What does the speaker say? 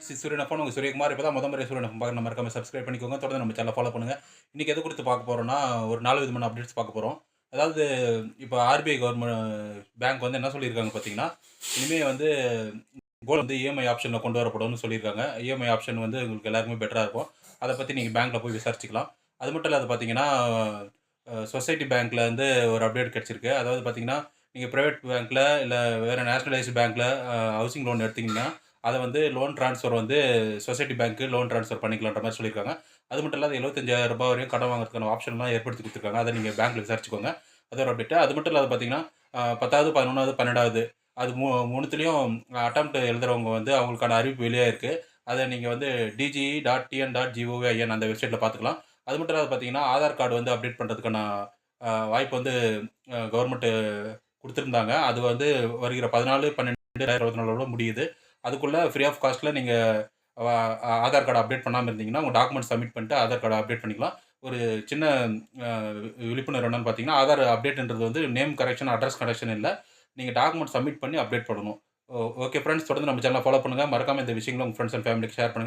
சூரியன் எஃப்எம் உங்க சூரியகுமார். இப்பதான் முறை சூரியன் எஃப்எம் பார்க்க மறக்காம சப்ஸ்கிரைப் பண்ணிக்கோங்க. தொடர்ந்து நம்ம சேனலை ஃபாலோ பண்ணுங்க. இன்னைக்கு எதை குறித்து பார்க்க போறோம்னா, ஒரு 4 விதமான அப்டேட்ஸ் பார்க்க போறோம். அதாவது இப்போ ஆர்பிஐ கவர்மெண்ட் பேங்க் வந்து என்ன சொல்லியிருக்காங்க பார்த்தீங்கன்னா, இனிமே வந்து கோல்டு வந்து இஎம்ஐ ஆப்ஷனில் கொண்டு வரப்படும்னு சொல்லியிருக்காங்க. இஎம்ஐ ஆப்ஷன் வந்து உங்களுக்கு எல்லாருக்குமே பெட்டராக இருக்கும். அதை பற்றி நீங்கள் பேங்க்கில் போய் விசாரிச்சுக்கலாம். அது மட்டும் இல்லாத பார்த்தீங்கன்னா, சொசைட்டி பேங்க்கில் வந்து ஒரு அப்டேட் கிடச்சிருக்கு. அதாவது பார்த்தீங்கன்னா, நீங்கள் ப்ரைவேட் பேங்க்கில் இல்லை வேறு நேஷனலைஸ்டு பேங்க்கில் ஹவுசிங் லோன் எடுத்தீங்கன்னா, அதை வந்து லோன் ட்ரான்ஸ்ஃபர் வந்து சொசைட்டி பேங்க்கு லோன் ட்ரான்ஸ்ஃபர் பண்ணிக்கலான்ற மாதிரி சொல்லியிருக்காங்க. அது மட்டும் இல்லாத ரூ. 75,000 வரையும் கடன் வாங்குறதுக்கான ஆப்ஷன்லாம் ஏற்படுத்தி கொடுத்துருக்காங்க. அதை நீங்கள் பேங்க்கில் விசாரிச்சுக்கோங்க. அது ஒரு அப்டேட்டு. அது மட்டும் இல்லாத பார்த்தீங்கன்னா, 10வது, 11வது, 12வது அது 3த்துலேயும் அட்டெம்ப்ட் எழுதுறவங்க வந்து அவங்களுக்கான அறிவிப்பு வெளியாயிருக்கு. அதை நீங்கள் வந்து dge.tn.gov.in அந்த வெப்சைட்டில் பார்த்துக்கலாம். அது மட்டும் இல்லாத பார்த்தீங்கன்னா, ஆதார் கார்டு வந்து அப்டேட் பண்ணுறதுக்கான வாய்ப்பு வந்து கவர்மெண்ட்டு கொடுத்துருந்தாங்க. அது வந்து வருகிற 14/12/2024 முடியுது. அதுக்குள்ளே ஃப்ரீ ஆஃப் காஸ்ட்டில் நீங்கள் ஆதார் கார்டு அப்டேட் பண்ணாமல் இருந்தீங்கன்னா, உங்கள் டாக்குமெண்ட் சப்மிட் பண்ணிட்டு ஆதார் கார்டை அப்டேட் பண்ணிக்கலாம். ஒரு சின்ன விழிப்புணர்வு என்னன்னு பார்த்தீங்கன்னா, ஆதார் அப்டேட்ன்றது வந்து நேம் கரெக்ஷன், அட்ரஸ் கரெக்ஷன் இல்லை. நீங்கள் டாக்குமெண்ட் சப்மிட் பண்ணி அப்டேட் பண்ணணும். ஓகே ஃப்ரெண்ட்ஸ், தொடர்ந்து நம்ம சேனலை ஃபாலோ பண்ணுங்கள். மறக்காமல் இந்த விஷயங்களை உங்கள் ஃப்ரெண்ட்ஸ் அண்ட் ஃபேமிலிக்கு ஷேர் பண்ணுங்கள்.